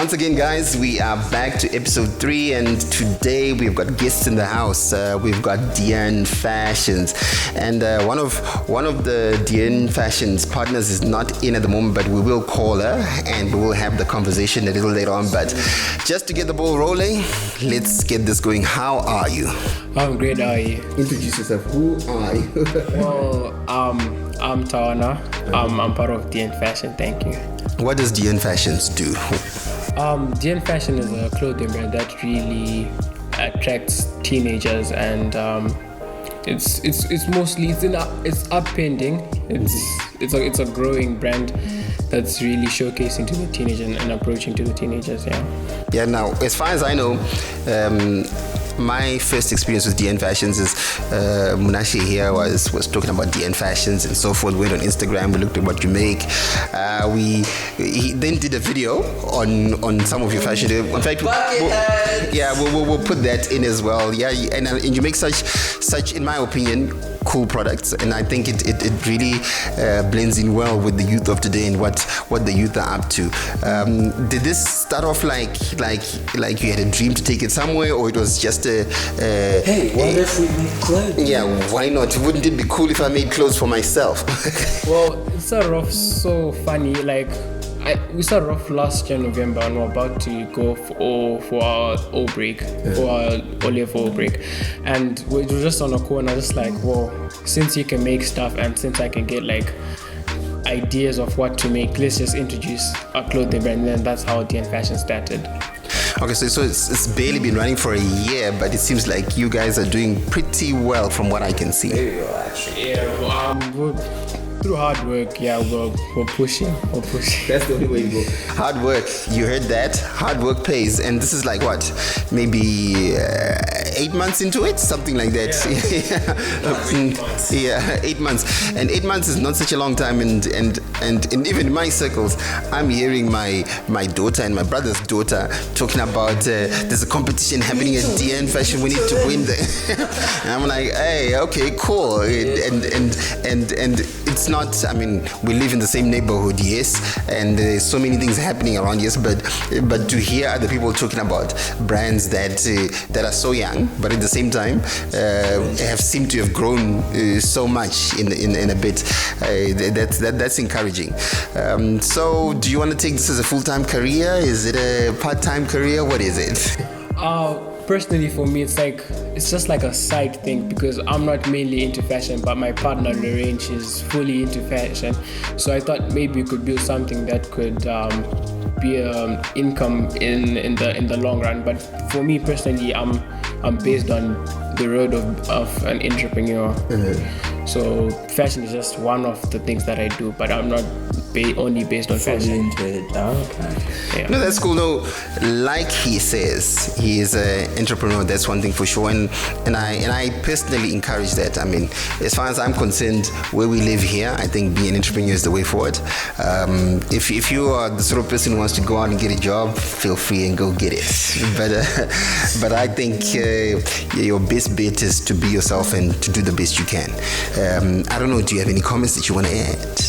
Once again, guys, we are back to episode 3, and today we've got guests in the house. We've got Deanne Fashions, and one of the Deanne Fashions partners is not in at the moment, but we will call her and we will have the conversation a little later on. But just to get the ball rolling, let's get this going. How are you? I'm great. How are you? Introduce yourself. Who are you? Well, I'm Tawana. I'm part of Deanne Fashion. Thank you. What does Deanne Fashions do? Deanne Fashion is a clothing brand that really attracts teenagers, and it's mostly it's upending. It's a growing brand that's really showcasing to the teenagers and approaching to the teenagers. Yeah. Now, as far as I know, my first experience with Deanne Fashions is Munashi here was talking about Deanne Fashions and so forth. Went on Instagram, we looked at what you make. He then did a video on some of your fashion. In fact, we'll put that in as well. Yeah, and you make such, in my opinion, cool products, and I think it really blends in well with the youth of today and what the youth are up to. Did this start off like you had a dream to take it somewhere, or it was just hey, what if we make clothes? Yeah, why not? Wouldn't it be cool if I made clothes for myself? Well, it started off so funny. We started off last year November, and we're about to go for our O break, for our O-level break, and we were just on a corner, just like, whoa, since you can make stuff and since I can get like ideas of what to make, let's just introduce a clothing brand. And then that's how Deanne Fashion started. Okay, so it's barely been running for a year, but it seems like you guys are doing pretty well from what I can see. There you go, actually. Yeah, through hard work, we're pushing. That's the only way you go. Hard work, you heard that? Hard work pays, and this is like what? Maybe 8 months into it? Something like that. Yeah, 8 months. And 8 months is not such a long time, and even in my circles, I'm hearing my daughter and my brother's daughter talking about there's a competition happening at Deanne Fashion, we need to win the and I'm like, hey, okay, cool. And it's not, I mean, we live in the same neighborhood, yes, and there's so many things happening around, yes, but to hear other people talking about brands that are so young, but at the same time have seemed to have grown so much in a bit, that's encouraging. So do you want to take this as a full-time career? Is it a part-time career? What is it? Personally, for me, it's just like a side thing, because I'm not mainly into fashion, but my partner Lorraine, she's fully into fashion. So I thought maybe we could build something that could be income in the long run. But for me personally, I'm based on the road of an entrepreneur. Mm-hmm. So fashion is just one of the things that I do, but I'm not only based on fashion. Okay. Yeah. No, that's cool. No, like he says, he is an entrepreneur. That's one thing for sure, and I personally encourage that. I mean, as far as I'm concerned, where we live here, I think being an entrepreneur is the way forward. If you are the sort of person who wants to go out and get a job, feel free and go get it. But I think your best bet is to be yourself and to do the best you can. I don't know. Do you have any comments that you want to add?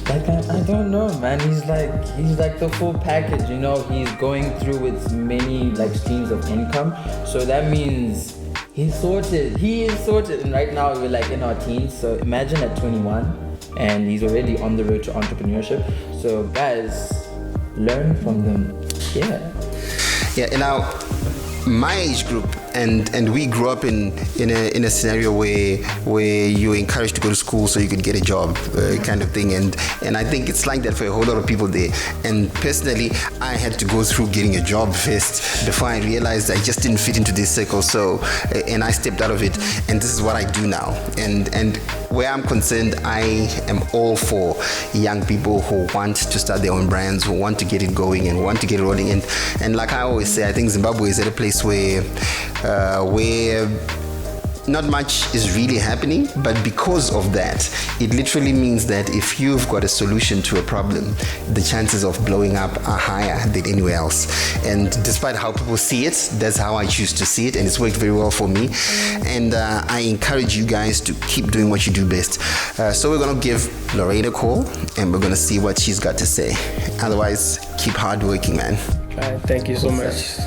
Like, I don't know, man. He's like the full package, you know. He's going through with many like streams of income, so that means he's sorted. He is sorted, and right now we're like in our teens. So imagine at 21, and he's already on the road to entrepreneurship. So guys, learn from them. Yeah. And now, my age group, and we grew up in a scenario where you were encouraged to go to school so you could get a job, kind of thing, and I think it's like that for a whole lot of people there. And personally, I had to go through getting a job first before I realized I just didn't fit into this circle. So and I stepped out of it, and this is what I do now. And where I'm concerned, I am all for young people who want to start their own brands, who want to get it going and want to get it rolling. And like I always say, I think Zimbabwe is at a place where not much is really happening, but because of that, it literally means that if you've got a solution to a problem, the chances of blowing up are higher than anywhere else. And despite how people see it, that's how I choose to see it, and it's worked very well for me. And I encourage you guys to keep doing what you do best. So we're gonna give Lorraine a call, and we're gonna see what she's got to say. Otherwise, keep hard working, man. Thank you so much.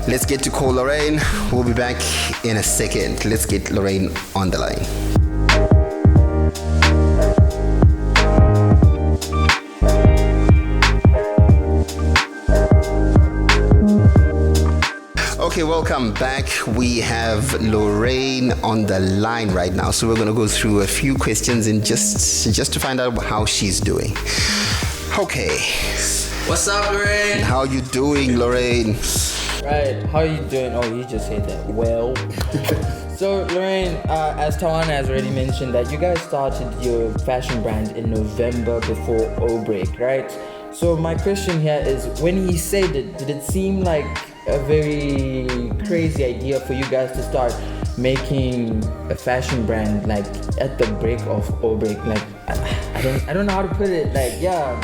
Let's get to call Lorraine. We'll be back in a second. Let's get Lorraine on the line. Okay, welcome back. We have Lorraine on the line right now. So we're going to go through a few questions and just to find out how she's doing. Okay. What's up, Lorraine? How you doing, Lorraine? Right, how you doing? Oh, you just said that. Well, so Lorraine, as Tawana has already mentioned, that you guys started your fashion brand in November before O-Break, right? So my question here is, when he said it, did it seem like a very crazy idea for you guys to start making a fashion brand like at the break of O-Break? Like, I don't know how to put it. Like, yeah.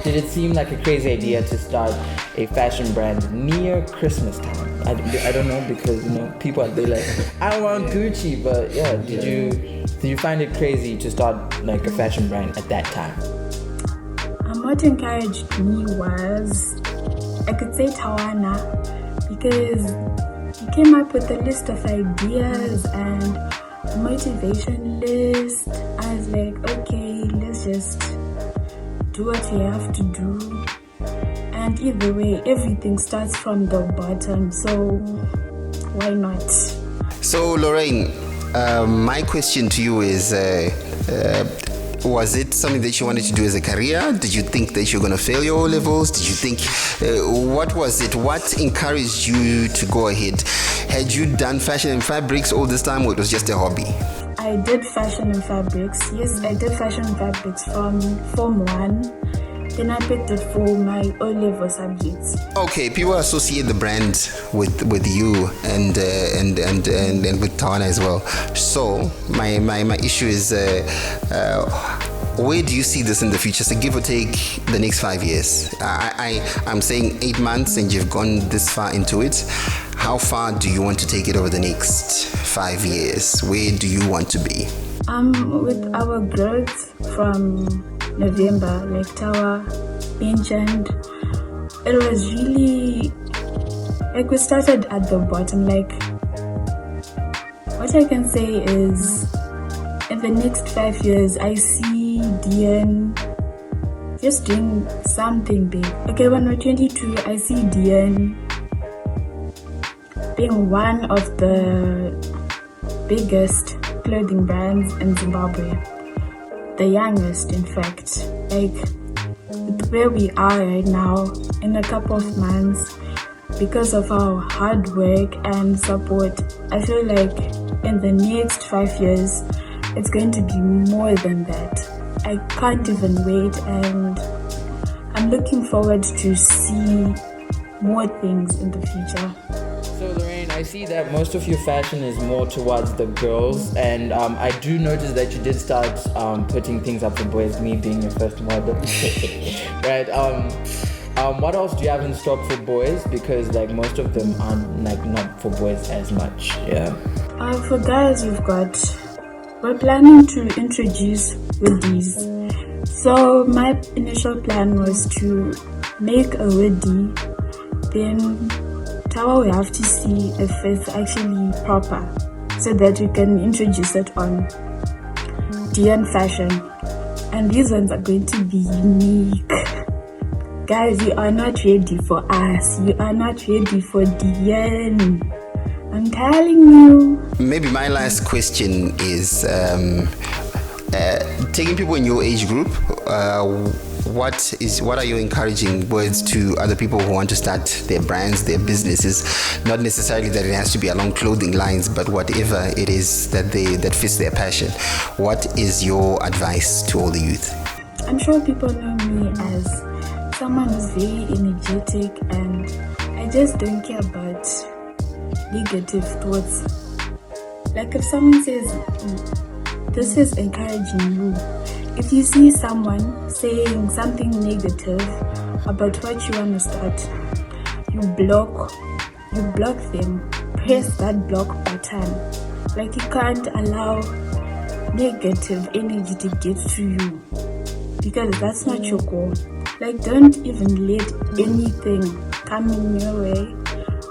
Did it seem like a crazy idea to start a fashion brand near Christmas time? I don't know, because people are like, I want Gucci, but yeah, did you find it crazy to start like a fashion brand at that time? What encouraged me was, I could say Tawana, because he came up with a list of ideas and a motivation list. I was like, okay, let's just do what we have to do, and either way everything starts from the bottom, so why not? So Lorraine, my question to you is, was it something that you wanted to do as a career? Did you think that you're going to fail your O-levels? Did you think, what was it? What encouraged you to go ahead? Had you done fashion and fabrics all this time, or it was just a hobby? I did fashion and fabrics. Yes, I did fashion and fabrics from Form 1. Then I picked it for my O-level subjects. Okay, people associate the brand with you and with Tawana as well. So my issue is, where do you see this in the future? So give or take the next 5 years. I'm saying 8 months, and you've gone this far into it. How far do you want to take it over the next 5 years? Where do you want to be? With our growth from November, like Tawa mentioned, it was really like we started at the bottom. Like, what I can say is, in the next 5 years, I see Dian just doing something big. Okay, when we're 22, I see Dian being one of the biggest clothing brands in Zimbabwe. The youngest, in fact. Like, with where we are right now, in a couple of months, because of our hard work and support, I feel like in the next 5 years, it's going to be more than that. I can't even wait, and I'm looking forward to see more things in the future. So Lorraine, I see that most of your fashion is more towards the girls, and I do notice that you did start putting things up for boys, me being your first model. Right? What else do you have in stock for boys? Because like most of them are like not for boys as much. Yeah. For guys, we're planning to introduce hoodies. So my initial plan was to make a hoodie, then Tawa, we have to see if it's actually proper, so that we can introduce it on Dian fashion. And these ones are going to be unique. Guys, you are not ready for us. You are not ready for Dian. I'm telling you. Maybe my last question is, taking people in your age group, what are your encouraging words to other people who want to start their brands, their businesses? Not necessarily that it has to be along clothing lines, but whatever it is that fits their passion. What is your advice to all the youth? I'm sure people know me as someone who's very energetic, and I just don't care about negative thoughts. Like, if someone says this is encouraging you, if you see someone saying something negative about what you want to start, you block them. Press that block button. Like, you can't allow negative energy to get to you, because that's not your goal. Like, don't even let anything coming your way,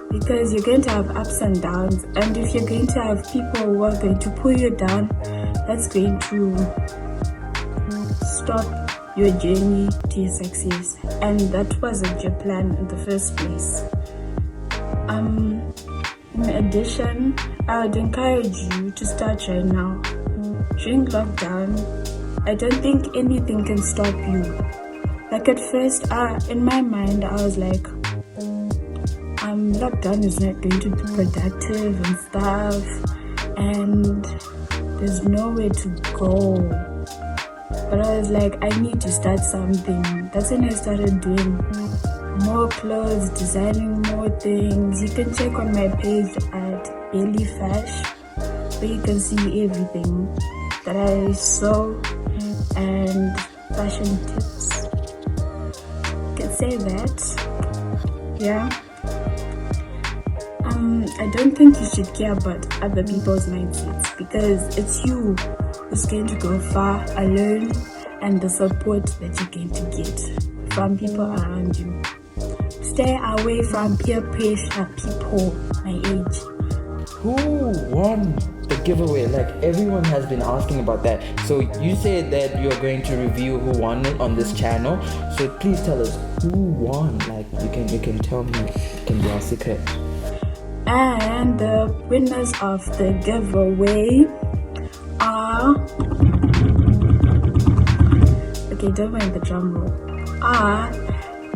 because you're going to have ups and downs, and if you're going to have people who are going to pull you down, that's going to stop your journey to your success, and that wasn't your plan in the first place. In addition, I would encourage you to start right now. During lockdown, I don't think anything can stop you. Like at first, in my mind, I was like, lockdown is not going to be productive and stuff, and there's nowhere to go. But I was like, I need to start something. That's when I started doing more clothes, designing more things. You can check on my page at Belly Fash, where you can see everything that I sew and fashion tips. You can say that. Yeah. I don't think you should care about other people's mindsets, because it's you who's going to go far alone, and the support that you're going to get from people around you. Stay away from peer pressure people my age. Who won the giveaway? Like, everyone has been asking about that. So you said that you're going to review who won it on this channel. So please tell us who won. Like, you can tell me. It can be our secret. And the winners of the giveaway are, okay, don't mind the drum roll, are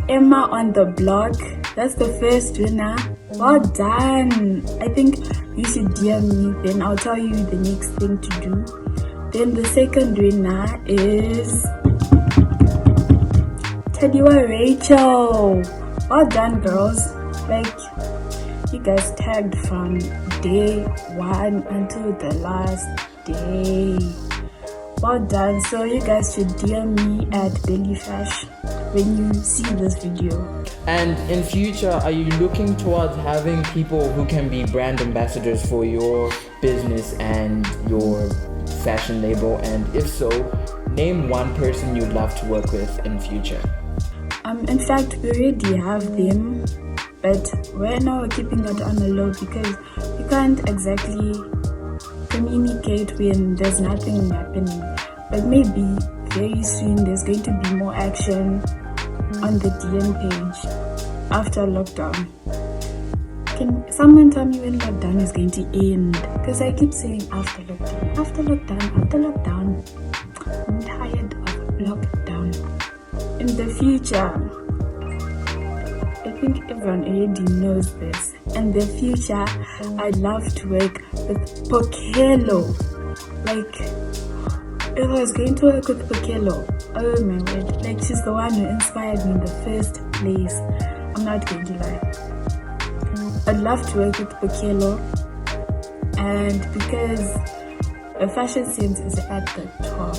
Emma on the Block. That's the first winner. Well done. I think you should DM me, then I'll tell you the next thing to do. Then the second winner is Tawana Rachel. Well done, girls. Like, you guys tagged from day one until the last day. Well done. So you guys should DM me at Bellyfash when you see this video. And in future, are you looking towards having people who can be brand ambassadors for your business and your fashion label? And if so, name one person you'd love to work with in future. In fact, we already have them, but right now we're keeping it on the low because we can't exactly communicate when there's nothing happening. But maybe very soon there's going to be more action on the DM page after lockdown. Can someone tell me when lockdown is going to end? Because I keep saying after lockdown, after lockdown, after lockdown. I'm tired of lockdown. In the future, I think everyone already knows this. In the future, I'd love to work with Pokelo. Like, if I was going to work with Pokelo, oh my word, like, she's the one who inspired me in the first place. I'm not going to lie. I'd love to work with Pokelo, and because the fashion sense is at the top.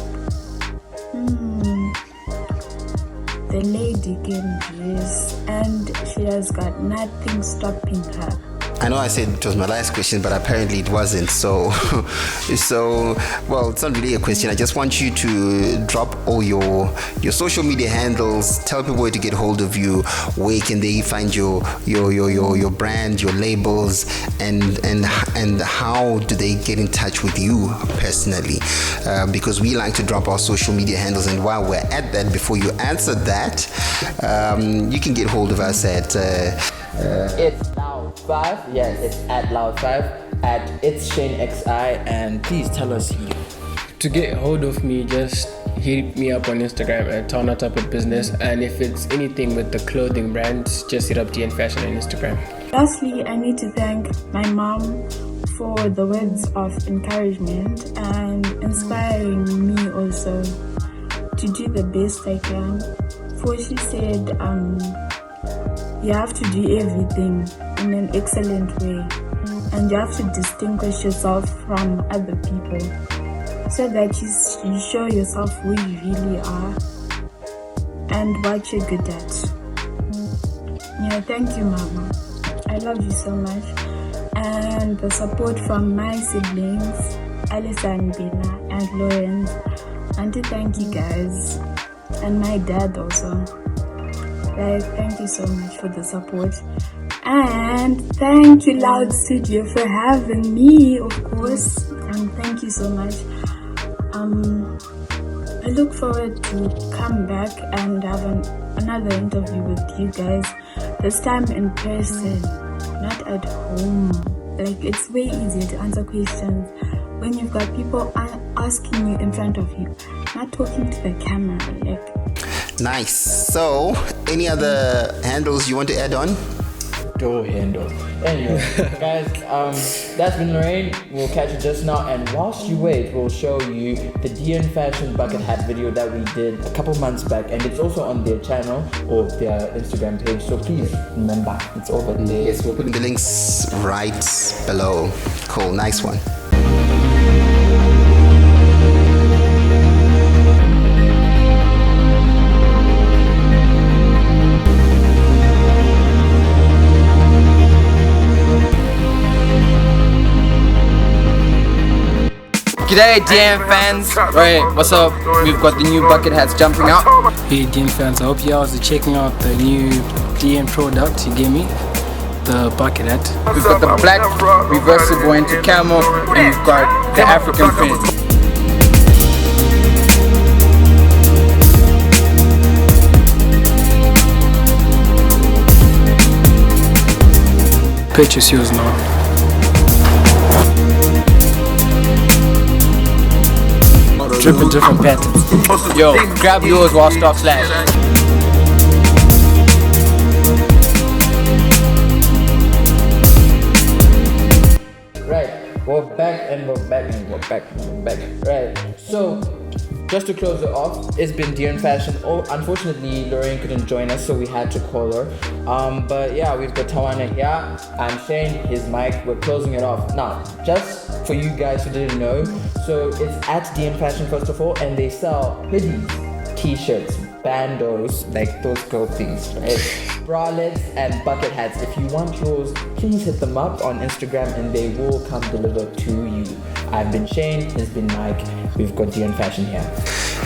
The lady can dress, and she has got nothing stopping her. I know I said it was my last question, but apparently it wasn't. So, well, it's not really a question. I just want you to drop all your social media handles. Tell people where to get hold of you. Where can they find your brand, your labels, and how do they get in touch with you personally? Because we like to drop our social media handles. And while we're at that, before you answer that, you can get hold of us at. It's Loud5. Yes, it's at Loud5, at It's Shane XI, and please tell us you. To get hold of me, just hit me up on Instagram at Tawana Business, and if it's anything with the clothing brands, just hit up DN Fashion on Instagram. Lastly, I need to thank my mom for the words of encouragement and inspiring me also to do the best I can. For she said, you have to do everything in an excellent way, and you have to distinguish yourself from other people so that you show yourself who you really are and what you're good at. Yeah, thank you, Mama. I love you so much. And the support from my siblings, Alyssa and Bella and Lawrence. And to thank you guys, and my dad also. Like, thank you so much for the support. And thank you, Loud Studio, for having me, of course. And thank you so much. I look forward to come back and have another interview with you guys. This time in person, not at home. Like, it's way easier to answer questions when you've got people asking you in front of you, not talking to the camera. Like, Nice. So, any other handles you want to add on? Door handle. Anyway, guys, that's been Lorraine. We'll catch you just now. And whilst you wait, we'll show you the DN Fashion bucket hat video that we did a couple months back. And it's also on their channel or their Instagram page. So please remember, it's over there. Yes, we're putting the links right below. Cool. Nice one. G'day DN fans, right, what's up? We've got the new bucket hats jumping out. Hey DN fans, I hope you guys are checking out the new DN product he gave me, the bucket hat. We've got the black reversible into camel, and we've got the African print. Purchase yours now. Dripping different patterns. Yo, grab yours while stock's last. Right, we're back and we're back and we're back and we're back. Right, so just to close it off, it's been DN Fashion. Oh, unfortunately, Lorraine couldn't join us, so we had to call her. But yeah, we've got Tawana here. I'm Shane, his mic. We're closing it off. Now, just for you guys who didn't know, so it's at DN Fashion first of all, and they sell hoodies, t-shirts, bandos, like those girl things, right? Bralettes and bucket hats. If you want yours, please hit them up on Instagram and they will come deliver to you. I've been Shane, he's been Mike. We've got DN Fashion here.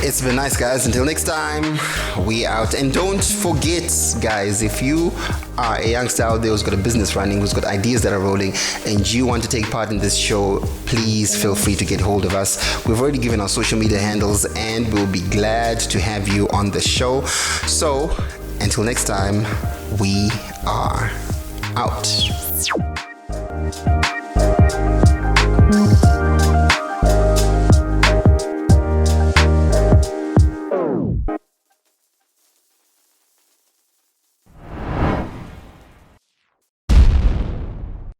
It's been nice, guys. Until next time, we out. And don't forget, guys, if you are a youngster out there who's got a business running, who's got ideas that are rolling, and you want to take part in this show, please feel free to get hold of us. We've already given our social media handles, and we'll be glad to have you on the show. So, until next time, we are out.